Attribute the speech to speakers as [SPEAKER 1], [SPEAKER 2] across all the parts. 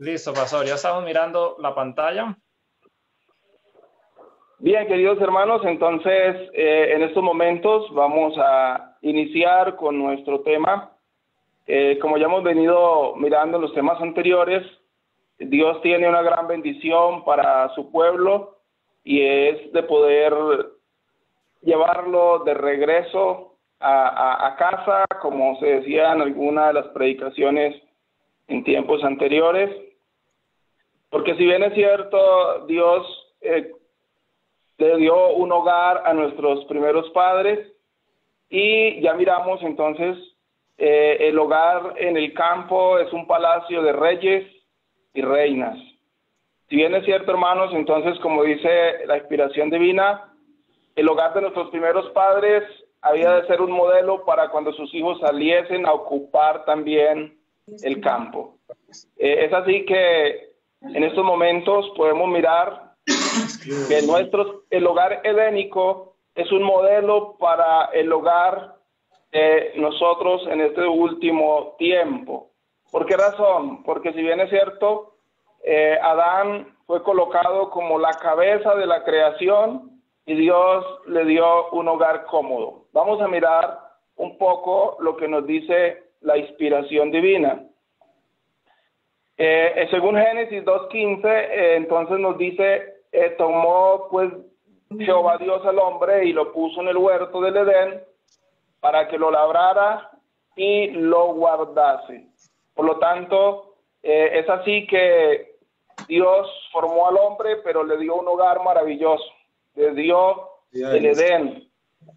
[SPEAKER 1] Listo, pastor. Ya estamos mirando la pantalla.
[SPEAKER 2] Bien, queridos hermanos, entonces en estos momentos vamos a iniciar con nuestro tema. Como ya hemos venido mirando en los temas anteriores, Dios tiene una gran bendición para su pueblo y es de poder llevarlo de regreso a casa, como se decía en alguna de las predicaciones en tiempos anteriores. Porque si bien es cierto, Dios le dio un hogar a nuestros primeros padres y ya miramos entonces el hogar en el campo es un palacio de reyes y reinas. Si bien es cierto, hermanos, entonces como dice la inspiración divina, el hogar de nuestros primeros padres había de ser un modelo para cuando sus hijos saliesen a ocupar también el campo. Es así que en estos momentos podemos mirar que el hogar edénico es un modelo para el hogar de nosotros en este último tiempo. ¿Por qué razón? Porque si bien es cierto, Adán fue colocado como la cabeza de la creación y Dios le dio un hogar cómodo. Vamos a mirar un poco lo que nos dice la inspiración divina. Según Génesis 2:15, entonces nos dice, tomó pues Jehová Dios al hombre y lo puso en el huerto del Edén para que lo labrara y lo guardase. Por lo tanto, es así que Dios formó al hombre, pero le dio un hogar maravilloso. Le dio el Edén,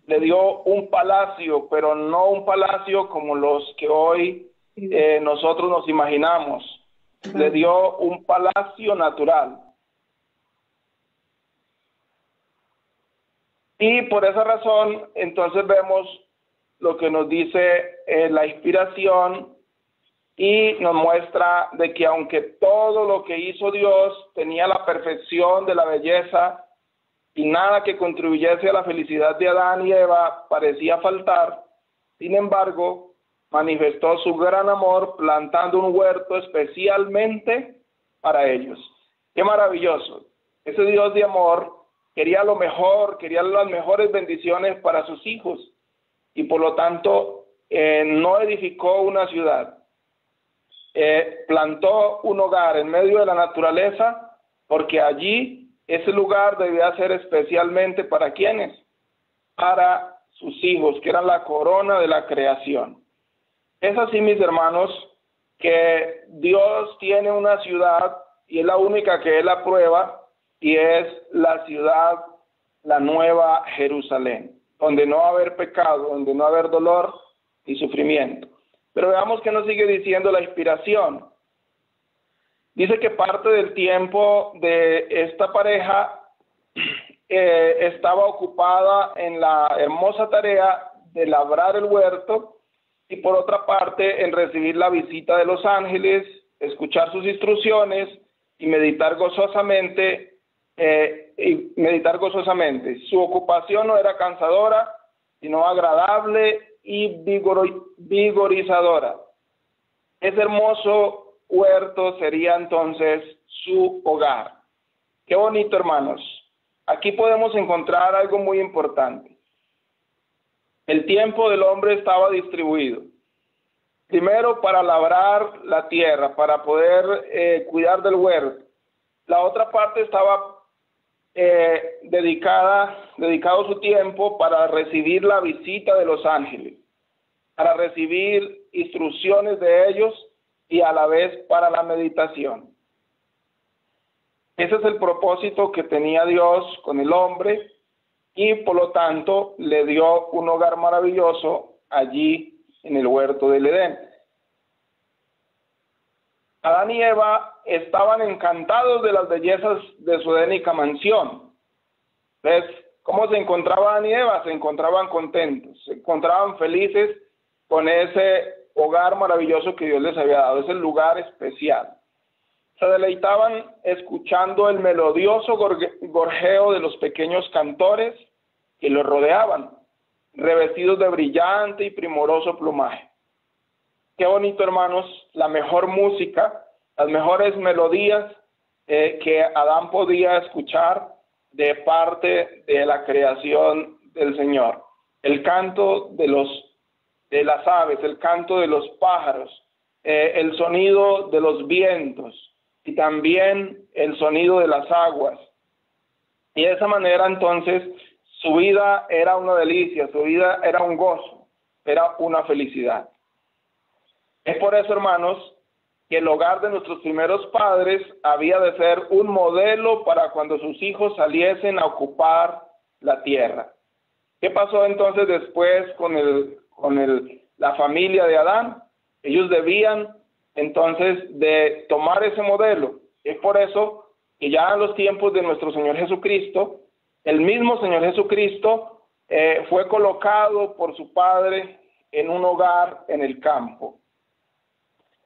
[SPEAKER 2] le dio un palacio, pero no un palacio como los que hoy nosotros nos imaginamos. Le dio un palacio natural. Y por esa razón, entonces vemos lo que nos dice la inspiración y nos muestra de que aunque todo lo que hizo Dios tenía la perfección de la belleza y nada que contribuyese a la felicidad de Adán y Eva parecía faltar, sin embargo, manifestó su gran amor plantando un huerto especialmente para ellos. ¡Qué maravilloso! Ese Dios de amor quería lo mejor, quería las mejores bendiciones para sus hijos y por lo tanto no edificó una ciudad. Plantó un hogar en medio de la naturaleza porque allí ese lugar debía ser especialmente para ¿quiénes? Para sus hijos, que eran la corona de la creación. Es así, mis hermanos, que Dios tiene una ciudad y es la única que Él aprueba y es la ciudad, la nueva Jerusalén, donde no va a haber pecado, donde no va a haber dolor y sufrimiento. Pero veamos qué nos sigue diciendo la inspiración. Dice que parte del tiempo de esta pareja estaba ocupada en la hermosa tarea de labrar el huerto y por otra parte en recibir la visita de los ángeles, escuchar sus instrucciones y meditar gozosamente. Su ocupación no era cansadora, sino agradable y vigorizadora. Ese hermoso huerto sería entonces su hogar. Qué bonito, hermanos. Aquí podemos encontrar algo muy importante. El tiempo del hombre estaba distribuido. Primero para labrar la tierra, para poder cuidar del huerto. La otra parte estaba dedicado su tiempo para recibir la visita de los ángeles, para recibir instrucciones de ellos y a la vez para la meditación. Ese es el propósito que tenía Dios con el hombre y por lo tanto le dio un hogar maravilloso allí en el huerto del Edén. Adán y Eva estaban encantados de las bellezas de su edénica mansión. ¿Ves cómo se encontraban Adán y Eva? Se encontraban contentos, se encontraban felices con ese hogar maravilloso que Dios les había dado, ese lugar especial. Se deleitaban escuchando el melodioso gorjeo de los pequeños cantores que los rodeaban, revestidos de brillante y primoroso plumaje. Qué bonito, hermanos, la mejor música las mejores melodías que Adán podía escuchar de parte de la creación del Señor. El canto de las aves, el canto de los pájaros, el sonido de los vientos y también el sonido de las aguas. Y de esa manera entonces su vida era una delicia, su vida era un gozo, era una felicidad. Es por eso, hermanos, que el hogar de nuestros primeros padres había de ser un modelo para cuando sus hijos saliesen a ocupar la tierra. ¿Qué pasó entonces después con la familia de Adán? Ellos debían entonces de tomar ese modelo. Es por eso que ya en los tiempos de nuestro Señor Jesucristo, el mismo Señor Jesucristo fue colocado por su Padre en un hogar en el campo.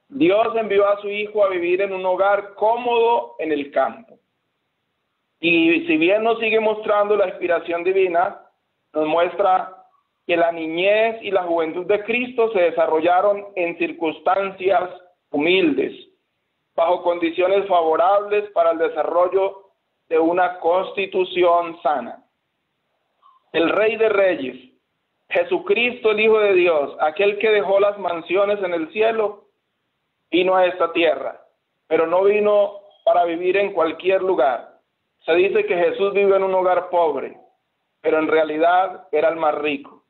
[SPEAKER 2] Dios envió a su Hijo a vivir en un hogar cómodo en el campo. Y si bien nos sigue mostrando la inspiración divina, nos muestra que la niñez y la juventud de Cristo se desarrollaron en circunstancias humildes, bajo condiciones favorables para el desarrollo de una constitución sana. El Rey de Reyes, Jesucristo, el Hijo de Dios, aquel que dejó las mansiones en el cielo, vino a esta tierra, pero no vino para vivir en cualquier lugar. Se dice que Jesús vive en un hogar pobre, pero en realidad era el más rico,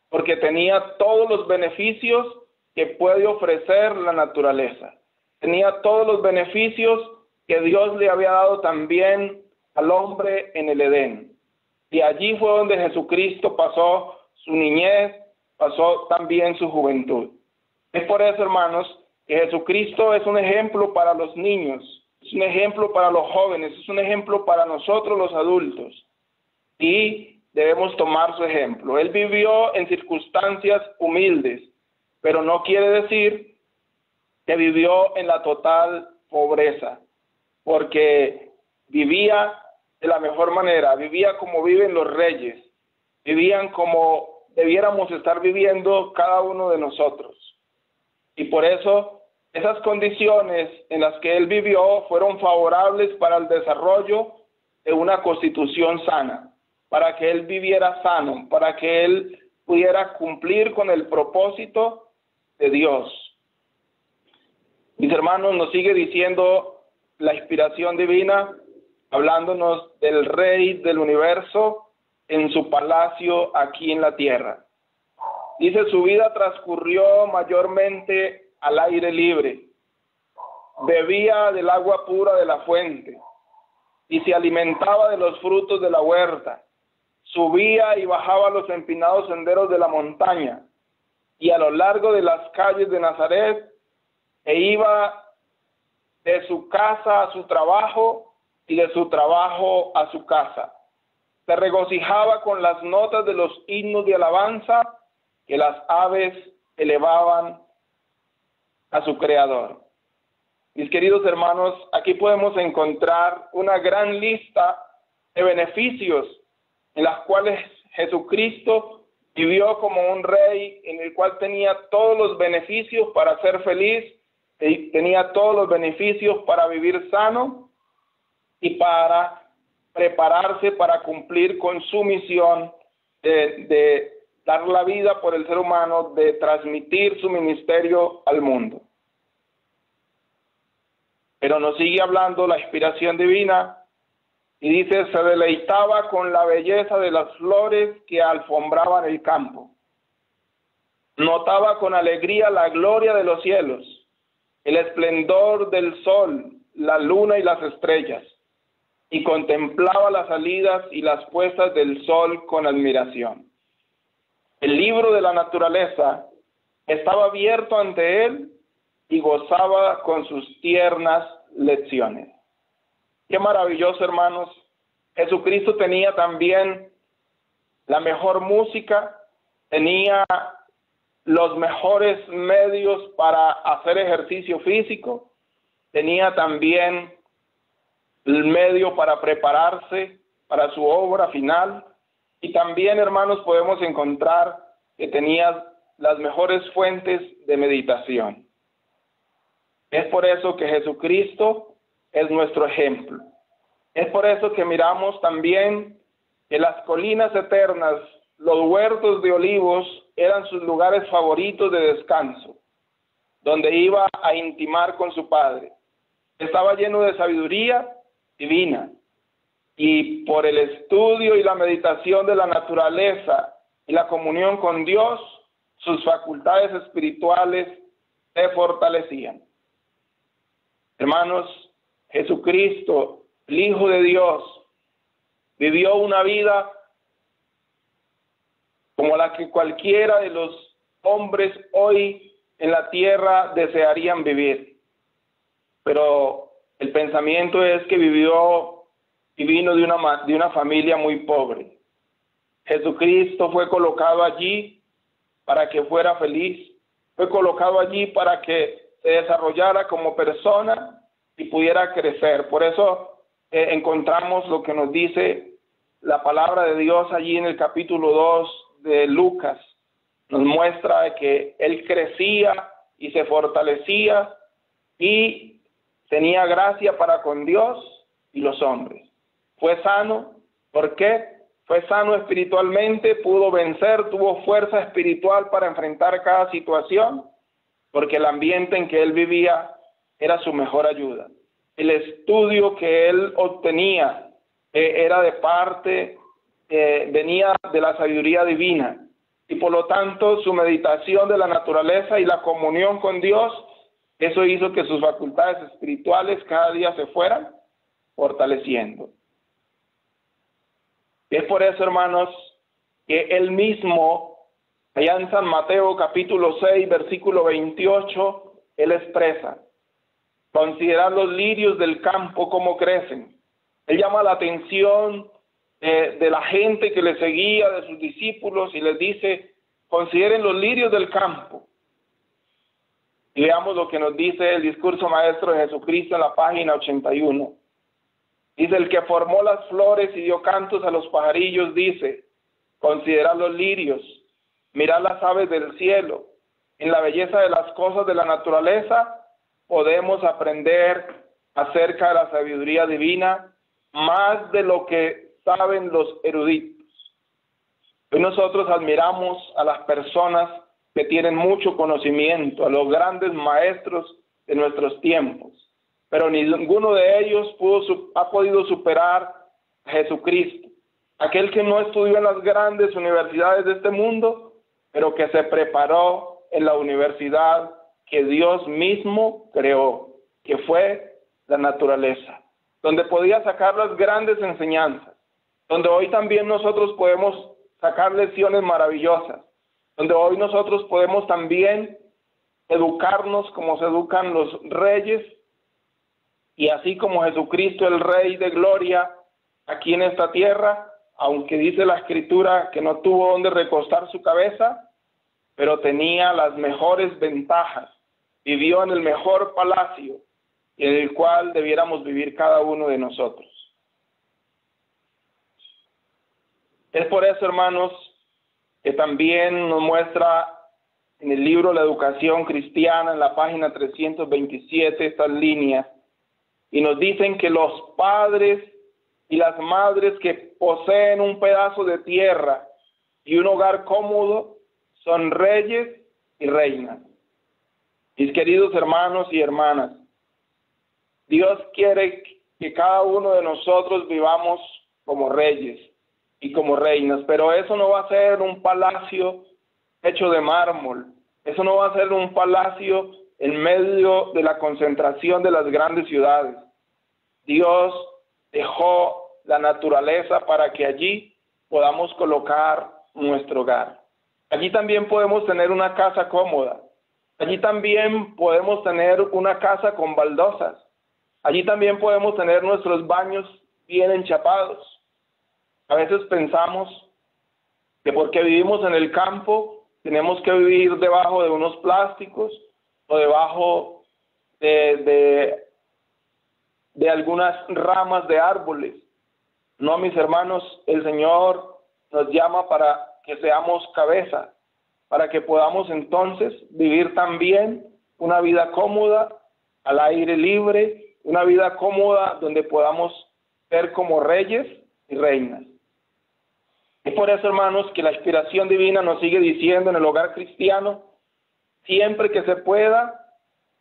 [SPEAKER 2] porque tenía todos los beneficios que puede ofrecer la naturaleza. Tenía todos los beneficios que Dios le había dado también al hombre en el Edén. Y allí fue donde Jesucristo pasó su niñez, pasó también su juventud. Es por eso, hermanos, que Jesucristo es un ejemplo para los niños, es un ejemplo para los jóvenes, es un ejemplo para nosotros los adultos. Y debemos tomar su ejemplo. Él vivió en circunstancias humildes, pero no quiere decir que vivió en la total pobreza, porque vivía de la mejor manera, vivía como viven los reyes, vivían como debiéramos estar viviendo cada uno de nosotros. Y por eso esas condiciones en las que él vivió fueron favorables para el desarrollo de una constitución sana, para que él viviera sano, para que él pudiera cumplir con el propósito de Dios. Mis hermanos, nos sigue diciendo la inspiración divina, hablándonos del Rey del universo en su palacio aquí en la tierra. Dice, su vida transcurrió mayormente al aire libre, bebía del agua pura de la fuente y se alimentaba de los frutos de la huerta. Subía y bajaba los empinados senderos de la montaña y a lo largo de las calles de Nazaret e iba de su casa a su trabajo y de su trabajo a su casa. Se regocijaba con las notas de los himnos de alabanza que las aves elevaban a su Creador. Mis queridos hermanos, aquí podemos encontrar una gran lista de beneficios en las cuales Jesucristo vivió como un rey, en el cual tenía todos los beneficios para ser feliz, y tenía todos los beneficios para vivir sano y para prepararse para cumplir con su misión de dar la vida por el ser humano, de transmitir su ministerio al mundo. Pero nos sigue hablando la inspiración divina y dice, se deleitaba con la belleza de las flores que alfombraban el campo. Notaba con alegría la gloria de los cielos, el esplendor del sol, la luna y las estrellas, y contemplaba las salidas y las puestas del sol con admiración. El libro de la naturaleza estaba abierto ante él y gozaba con sus tiernas lecciones. Qué maravilloso, hermanos. Jesucristo tenía también la mejor música, tenía los mejores medios para hacer ejercicio físico, tenía también el medio para prepararse para su obra final, y también, hermanos, podemos encontrar que tenía las mejores fuentes de meditación. Es por eso que Jesucristo es nuestro ejemplo. Es por eso que miramos también que las colinas eternas, los huertos de olivos, eran sus lugares favoritos de descanso, donde iba a intimar con su Padre. Estaba lleno de sabiduría divina, y por el estudio y la meditación de la naturaleza y la comunión con Dios, sus facultades espirituales se fortalecían. Hermanos, Jesucristo, el Hijo de Dios, vivió una vida como la que cualquiera de los hombres hoy en la tierra desearían vivir. Pero el pensamiento es que vivió y vino de una familia muy pobre. Jesucristo fue colocado allí para que fuera feliz, fue colocado allí para que se desarrollara como persona y pudiera crecer. Por eso encontramos lo que nos dice la palabra de Dios allí en el capítulo 2 de Lucas. Nos muestra que él crecía y se fortalecía y tenía gracia para con Dios y los hombres. Fue sano. ¿Por qué? Fue sano espiritualmente, pudo vencer, tuvo fuerza espiritual para enfrentar cada situación, porque el ambiente en que él vivía era su mejor ayuda. El estudio que él obtenía era de parte, venía de la sabiduría divina, y por lo tanto su meditación de la naturaleza y la comunión con Dios, eso hizo que sus facultades espirituales cada día se fueran fortaleciendo. Es por eso, hermanos, que él mismo, allá en San Mateo capítulo 6, versículo 28, él expresa: considerad los lirios del campo cómo crecen. Él llama la atención de la gente que le seguía, de sus discípulos, y les dice: consideren los lirios del campo. Y veamos lo que nos dice el discurso maestro de Jesucristo en la página 81. Dice: el que formó las flores y dio cantos a los pajarillos, dice: considerad los lirios, mirad las aves del cielo. En la belleza de las cosas de la naturaleza podemos aprender acerca de la sabiduría divina más de lo que saben los eruditos. Hoy nosotros admiramos a las personas que tienen mucho conocimiento, a los grandes maestros de nuestros tiempos, pero ninguno de ellos ha podido superar a Jesucristo, aquel que no estudió en las grandes universidades de este mundo, pero que se preparó en la universidad que Dios mismo creó, que fue la naturaleza, donde podía sacar las grandes enseñanzas, donde hoy también nosotros podemos sacar lecciones maravillosas, donde hoy nosotros podemos también educarnos como se educan los reyes, y así como Jesucristo, el Rey de Gloria, aquí en esta tierra, aunque dice la Escritura que no tuvo donde recostar su cabeza, pero tenía las mejores ventajas, vivió en el mejor palacio, en el cual debiéramos vivir cada uno de nosotros. Es por eso, hermanos, que también nos muestra en el libro La Educación Cristiana, en la página 327, estas líneas, y nos dicen que los padres y las madres que poseen un pedazo de tierra y un hogar cómodo son reyes y reinas. Mis queridos hermanos y hermanas, Dios quiere que cada uno de nosotros vivamos como reyes y como reinas, pero eso no va a ser un palacio hecho de mármol, eso no va a ser un palacio en medio de la concentración de las grandes ciudades. Dios dejó la naturaleza para que allí podamos colocar nuestro hogar. Allí también podemos tener una casa cómoda. Allí también podemos tener una casa con baldosas. Allí también podemos tener nuestros baños bien enchapados. A veces pensamos que porque vivimos en el campo tenemos que vivir debajo de unos plásticos o debajo de algunas ramas de árboles. No, mis hermanos, el Señor nos llama para que seamos cabeza, para que podamos entonces vivir también una vida cómoda al aire libre, una vida cómoda donde podamos ser como reyes y reinas. Es por eso, hermanos, que la inspiración divina nos sigue diciendo en el hogar cristiano, siempre que se pueda,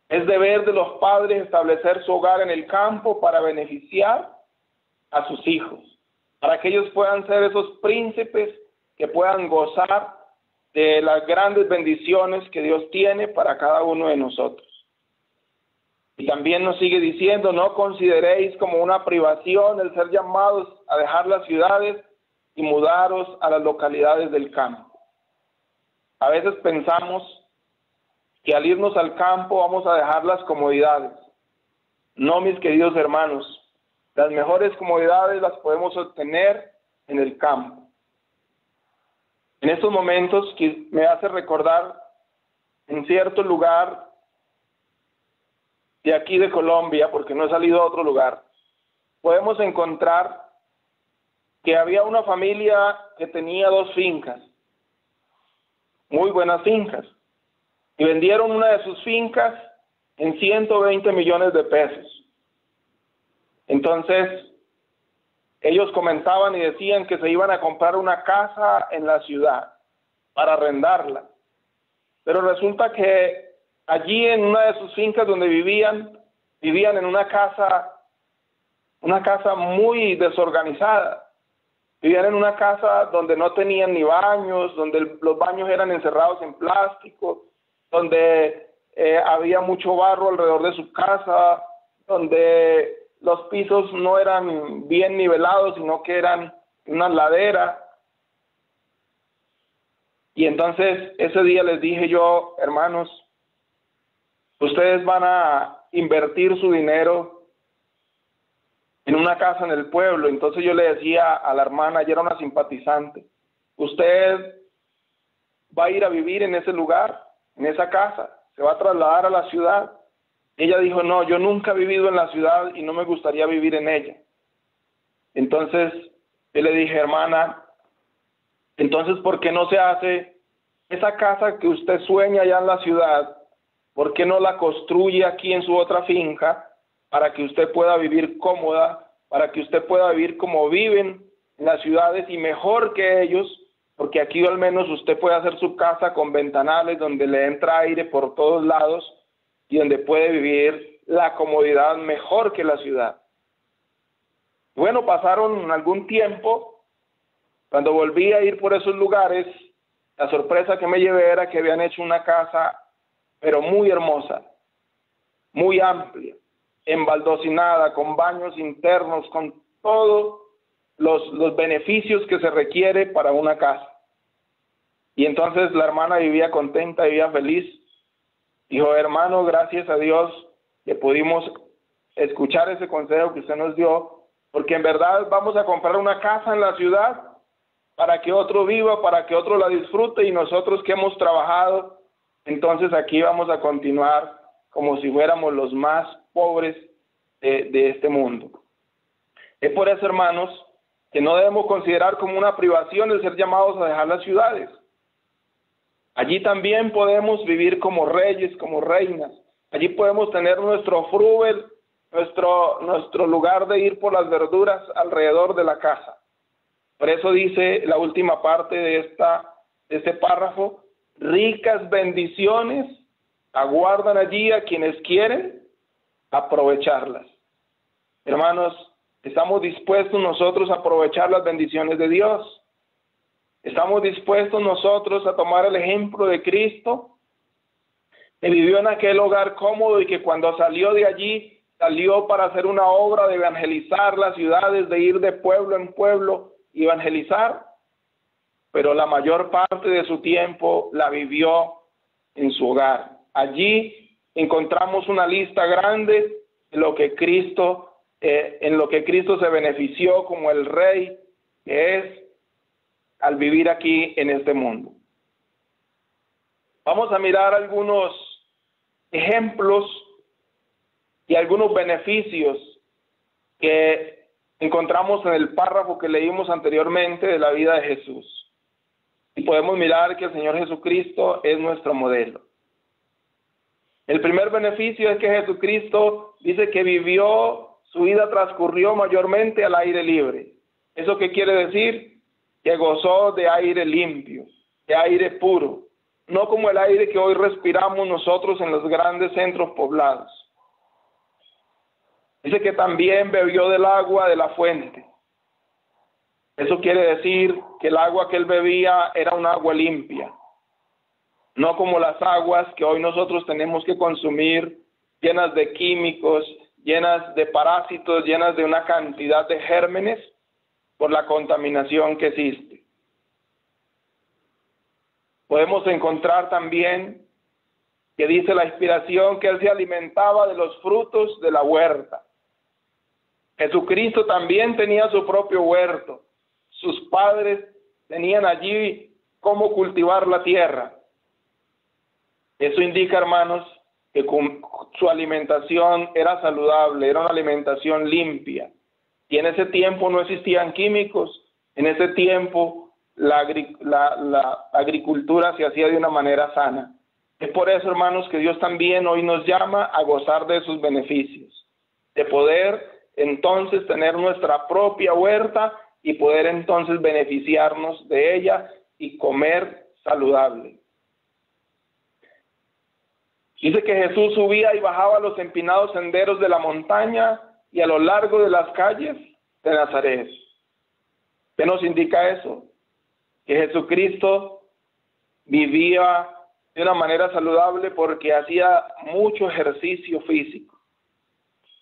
[SPEAKER 2] es deber de los padres establecer su hogar en el campo para beneficiar a sus hijos, para que ellos puedan ser esos príncipes que puedan gozar de las grandes bendiciones que Dios tiene para cada uno de nosotros. Y también nos sigue diciendo, no consideréis como una privación el ser llamados a dejar las ciudades y mudaros a las localidades del campo. A veces pensamos que al irnos al campo vamos a dejar las comodidades. No, mis queridos hermanos, las mejores comodidades las podemos obtener en el campo. En estos momentos que me hace recordar en cierto lugar de aquí de Colombia, porque no he salido a otro lugar, podemos encontrar que había una familia que tenía 2 fincas, muy buenas fincas, y vendieron una de sus fincas en 120 millones de pesos. Entonces, ellos comentaban y decían que se iban a comprar una casa en la ciudad para arrendarla. Pero resulta que allí en una de sus fincas donde vivían en una casa muy desorganizada. Vivían en una casa donde no tenían ni baños, donde los baños eran encerrados en plástico, donde había mucho barro alrededor de su casa, donde los pisos no eran bien nivelados, sino que eran una ladera. Y entonces ese día les dije yo, hermanos, ustedes van a invertir su dinero en una casa en el pueblo. Entonces yo le decía a la hermana, ella era una simpatizante, usted va a ir a vivir en ese lugar, en esa casa, se va a trasladar a la ciudad. Ella dijo, no, yo nunca he vivido en la ciudad y no me gustaría vivir en ella. Entonces yo le dije, hermana, entonces ¿por qué no se hace esa casa que usted sueña allá en la ciudad? ¿Por qué no la construye aquí en su otra finca para que usted pueda vivir cómoda, para que usted pueda vivir como viven en las ciudades y mejor que ellos? Porque aquí al menos usted puede hacer su casa con ventanales donde le entra aire por todos lados y donde puede vivir la comodidad mejor que la ciudad. Bueno, pasaron algún tiempo. Cuando volví a ir por esos lugares, la sorpresa que me llevé era que habían hecho una casa, pero muy hermosa, muy amplia, embaldocinada, con baños internos, con todos los beneficios que se requiere para una casa. Y entonces la hermana vivía contenta, vivía feliz. Dijo, hermano, gracias a Dios que pudimos escuchar ese consejo que usted nos dio, porque en verdad vamos a comprar una casa en la ciudad para que otro viva, para que otro la disfrute, y nosotros que hemos trabajado, entonces aquí vamos a continuar como si fuéramos los más pobres de este mundo. Es por eso, hermanos, que no debemos considerar como una privación el ser llamados a dejar las ciudades. Allí también podemos vivir como reyes, como reinas. Allí podemos tener nuestro fruvel, nuestro lugar de ir por las verduras alrededor de la casa. Por eso dice la última parte de este párrafo, ricas bendiciones aguardan allí a quienes quieren aprovecharlas. Hermanos, ¿estamos dispuestos nosotros a aprovechar las bendiciones de Dios? ¿Estamos dispuestos nosotros a tomar el ejemplo de Cristo, que vivió en aquel hogar cómodo y que cuando salió de allí, salió para hacer una obra de evangelizar las ciudades, de ir de pueblo en pueblo y evangelizar? Pero la mayor parte de su tiempo la vivió en su hogar. Allí encontramos una lista grande de lo que Cristo, en lo que Cristo se benefició como el Rey que es al vivir aquí en este mundo. Vamos a mirar algunos ejemplos y algunos beneficios que encontramos en el párrafo que leímos anteriormente de la vida de Jesús. Y podemos mirar que el Señor Jesucristo es nuestro modelo. El primer beneficio es que Jesucristo dice que vivió, su vida transcurrió mayormente al aire libre. ¿Eso qué quiere decir? Que gozó de aire limpio, de aire puro, no como el aire que hoy respiramos nosotros en los grandes centros poblados. Dice que también bebió del agua de la fuente. Eso quiere decir que el agua que él bebía era un agua limpia, no como las aguas que hoy nosotros tenemos que consumir, llenas de químicos, llenas de parásitos, llenas de una cantidad de gérmenes por la contaminación que existe. Podemos encontrar también que dice la inspiración que él se alimentaba de los frutos de la huerta. Jesucristo también tenía su propio huerto. Sus padres tenían allí cómo cultivar la tierra. Eso indica, hermanos, que su alimentación era saludable, era una alimentación limpia. Y en ese tiempo no existían químicos. En ese tiempo la agricultura se hacía de una manera sana. Es por eso, hermanos, que Dios también hoy nos llama a gozar de sus beneficios, de poder entonces tener nuestra propia huerta y poder entonces beneficiarnos de ella y comer saludable. Dice que Jesús subía y bajaba los empinados senderos de la montaña y a lo largo de las calles de Nazaret. ¿Qué nos indica eso? Que Jesucristo vivía de una manera saludable porque hacía mucho ejercicio físico.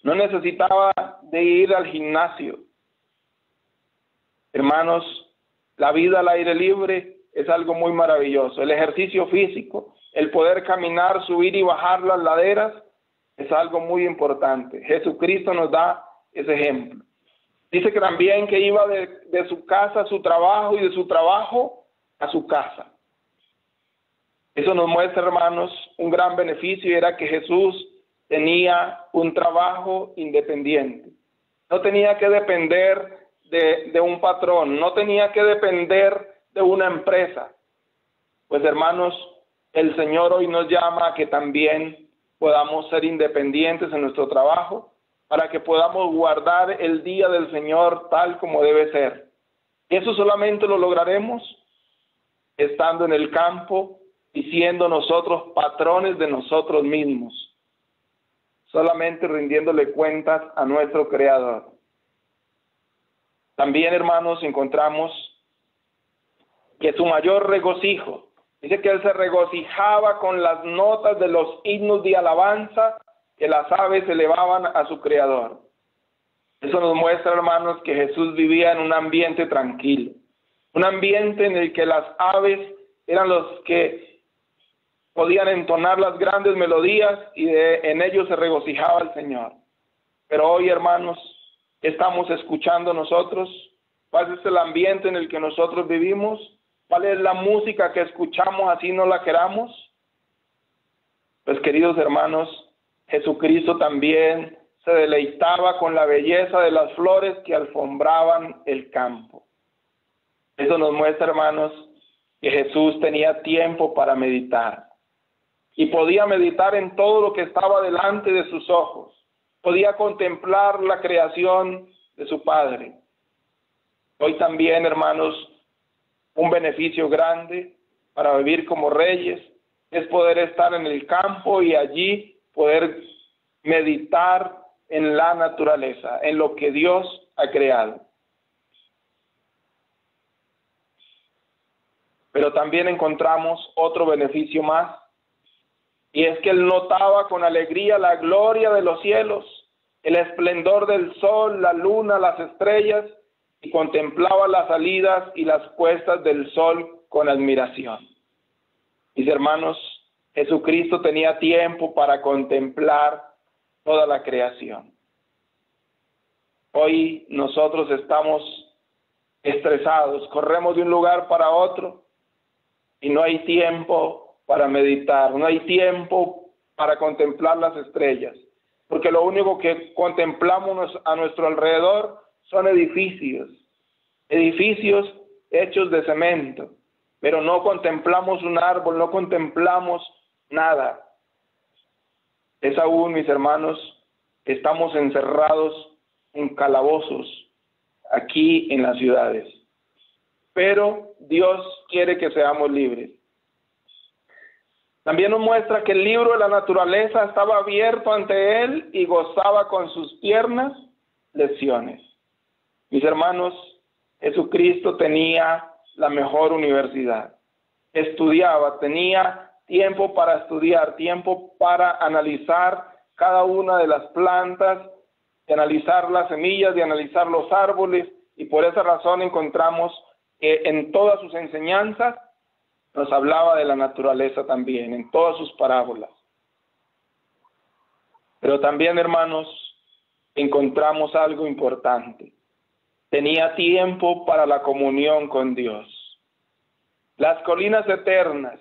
[SPEAKER 2] No necesitaba de ir al gimnasio. Hermanos, la vida al aire libre es algo muy maravilloso. El ejercicio físico, el poder caminar, subir y bajar las laderas, es algo muy importante. Jesucristo nos da ese ejemplo. Dice que también que iba de su casa a su trabajo y de su trabajo a su casa. Eso nos muestra, hermanos, un gran beneficio, y era que Jesús tenía un trabajo independiente. No tenía que depender de un patrón, no tenía que depender de una empresa. Pues, hermanos, el Señor hoy nos llama a que también podamos ser independientes en nuestro trabajo, para que podamos guardar el día del Señor tal como debe ser. Y eso solamente lo lograremos estando en el campo y siendo nosotros patrones de nosotros mismos, solamente rindiéndole cuentas a nuestro Creador. También, hermanos, encontramos que su mayor regocijo, dice que él se regocijaba con las notas de los himnos de alabanza que las aves elevaban a su Creador. Eso nos muestra, hermanos, que Jesús vivía en un ambiente tranquilo, un ambiente en el que las aves eran los que podían entonar las grandes melodías y en ellos se regocijaba el Señor. Pero hoy, hermanos, ¿qué estamos escuchando nosotros? ¿Cuál es el ambiente en el que nosotros vivimos? ¿Cuál es la música que escuchamos así no la queramos? Pues, queridos hermanos, Jesucristo también se deleitaba con la belleza de las flores que alfombraban el campo. Eso nos muestra, hermanos, que Jesús tenía tiempo para meditar. Y podía meditar en todo lo que estaba delante de sus ojos. Podía contemplar la creación de su Padre. Hoy también, hermanos, un beneficio grande para vivir como reyes es poder estar en el campo y allí poder meditar en la naturaleza, en lo que Dios ha creado. Pero también encontramos otro beneficio más, y es que él notaba con alegría la gloria de los cielos, el esplendor del sol, la luna, las estrellas, y contemplaba las salidas y las puestas del sol con admiración. Mis hermanos, Jesucristo tenía tiempo para contemplar toda la creación. Hoy nosotros estamos estresados, corremos de un lugar para otro y no hay tiempo para meditar, no hay tiempo para contemplar las estrellas, porque lo único que contemplamos a nuestro alrededor son edificios hechos de cemento, pero no contemplamos un árbol, no contemplamos nada. Es aún, mis hermanos, estamos encerrados en calabozos aquí en las ciudades. Pero Dios quiere que seamos libres. También nos muestra que el libro de la naturaleza estaba abierto ante él y gozaba con sus tiernas lecciones. Mis hermanos, Jesucristo tenía la mejor universidad. Estudiaba, tenía tiempo para estudiar, tiempo para analizar cada una de las plantas, de analizar las semillas, de analizar los árboles, y por esa razón encontramos que en todas sus enseñanzas nos hablaba de la naturaleza también, en todas sus parábolas. Pero también, hermanos, encontramos algo importante. Tenía tiempo para la comunión con Dios. Las colinas eternas,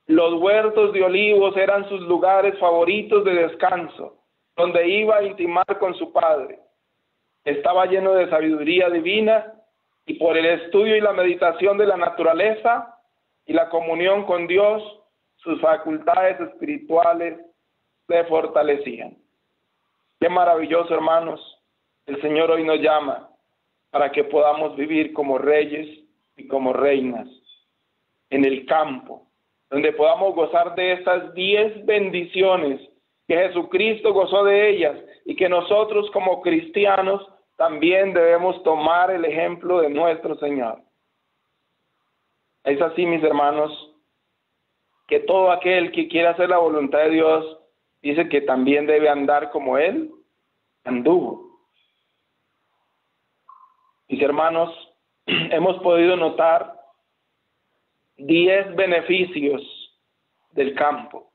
[SPEAKER 2] los huertos de olivos eran sus lugares favoritos de descanso, donde iba a intimar con su Padre. Estaba lleno de sabiduría divina, y por el estudio y la meditación de la naturaleza y la comunión con Dios, sus facultades espirituales se fortalecían. Qué maravilloso, hermanos. El Señor hoy nos llama para que podamos vivir como reyes y como reinas en el campo, donde podamos gozar de estas 10 bendiciones que Jesucristo gozó de ellas, y que nosotros como cristianos también debemos tomar el ejemplo de nuestro Señor. Es así, mis hermanos, que todo aquel que quiera hacer la voluntad de Dios dice que también debe andar como Él anduvo. Mis hermanos, hemos podido notar 10 beneficios del campo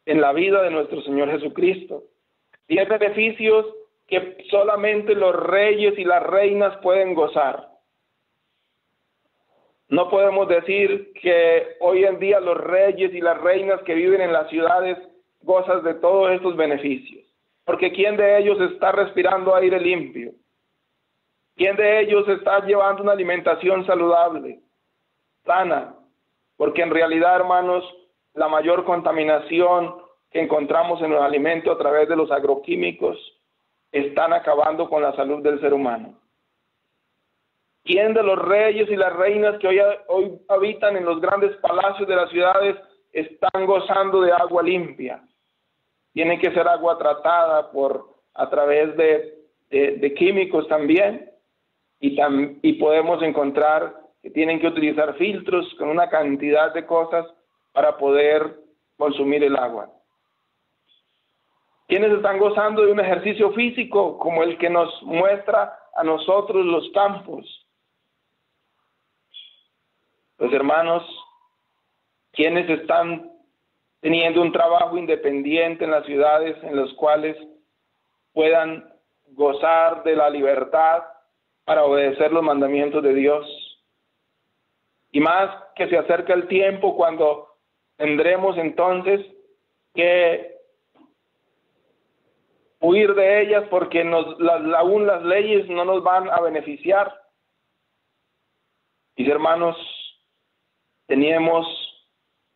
[SPEAKER 2] en la vida de nuestro Señor Jesucristo. 10 beneficios que solamente los reyes y las reinas pueden gozar. No podemos decir que hoy en día los reyes y las reinas que viven en las ciudades gozan de todos estos beneficios, porque ¿quién de ellos está respirando aire limpio? ¿Quién de ellos está llevando una alimentación saludable, sana? Porque en realidad, hermanos, la mayor contaminación que encontramos en los alimentos a través de los agroquímicos están acabando con la salud del ser humano. ¿Quién de los reyes y las reinas que hoy habitan en los grandes palacios de las ciudades están gozando de agua limpia? Tiene que ser agua tratada a través de químicos también, y podemos encontrar que tienen que utilizar filtros con una cantidad de cosas para poder consumir el agua. ¿Quiénes están gozando de un ejercicio físico como el que nos muestra a nosotros los campos? Pues hermanos, ¿quiénes están teniendo un trabajo independiente en las ciudades en los cuales puedan gozar de la libertad para obedecer los mandamientos de Dios? Y más que se acerca el tiempo cuando tendremos entonces que huir de ellas, porque aún las leyes no nos van a beneficiar. Mis hermanos, ¿teníamos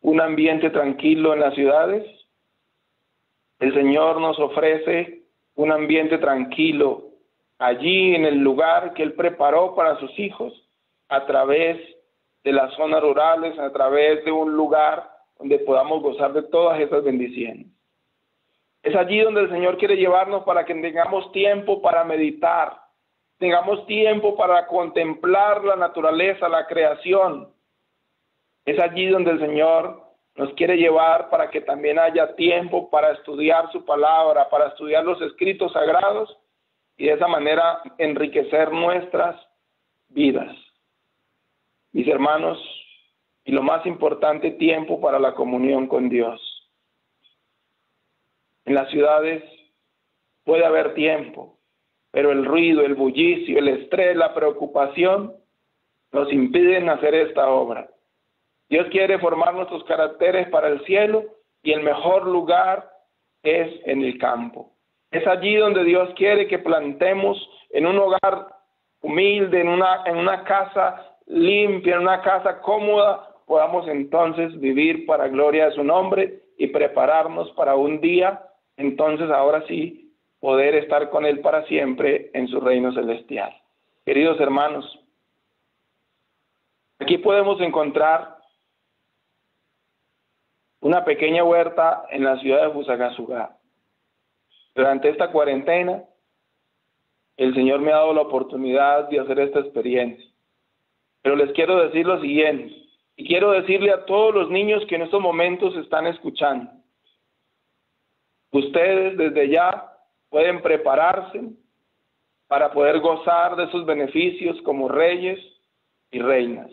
[SPEAKER 2] un ambiente tranquilo en las ciudades? El Señor nos ofrece un ambiente tranquilo allí en el lugar que Él preparó para sus hijos, a través de las zonas rurales, a través de un lugar donde podamos gozar de todas esas bendiciones. Es allí donde el Señor quiere llevarnos, para que tengamos tiempo para meditar, tengamos tiempo para contemplar la naturaleza, la creación. Es allí donde el Señor nos quiere llevar, para que también haya tiempo para estudiar su palabra, para estudiar los escritos sagrados, y de esa manera enriquecer nuestras vidas. Mis hermanos, y lo más importante, tiempo para la comunión con Dios. En las ciudades puede haber tiempo, pero el ruido, el bullicio, el estrés, la preocupación nos impiden hacer esta obra. Dios quiere formar nuestros caracteres para el cielo, y el mejor lugar es en el campo. Es allí donde Dios quiere que plantemos, en un hogar humilde, en una casa limpia, en una casa cómoda, podamos entonces vivir para gloria de su nombre y prepararnos para un día entonces ahora sí poder estar con Él para siempre en su reino celestial. Queridos hermanos, aquí podemos encontrar una pequeña huerta en la ciudad de Fusagasugá. Durante esta cuarentena, el Señor me ha dado la oportunidad de hacer esta experiencia. Pero les quiero decir lo siguiente, y quiero decirle a todos los niños que en estos momentos están escuchando. Ustedes desde ya pueden prepararse para poder gozar de sus beneficios como reyes y reinas.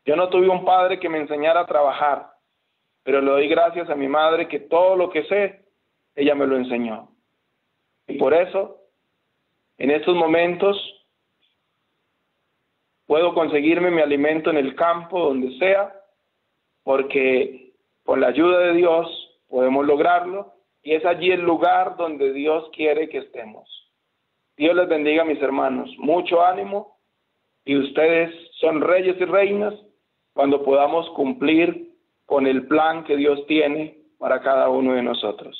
[SPEAKER 2] Yo no tuve un padre que me enseñara a trabajar, pero le doy gracias a mi madre que todo lo que sé, ella me lo enseñó. Y por eso, en estos momentos, puedo conseguirme mi alimento en el campo, donde sea, porque con la ayuda de Dios podemos lograrlo, y es allí el lugar donde Dios quiere que estemos. Dios les bendiga, mis hermanos. Mucho ánimo, y ustedes son reyes y reinas cuando podamos cumplir con el plan que Dios tiene para cada uno de nosotros.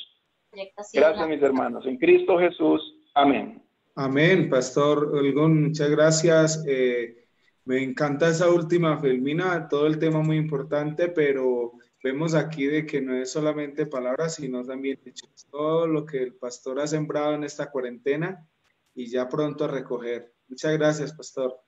[SPEAKER 2] Gracias, mis hermanos. En Cristo Jesús. Amén.
[SPEAKER 3] Amén, Pastor Olgón, muchas gracias. Me encanta esa última, Filmina, todo el tema muy importante, pero vemos aquí de que no es solamente palabras, sino también hechos. Todo lo que el pastor ha sembrado en esta cuarentena y ya pronto a recoger. Muchas gracias, Pastor.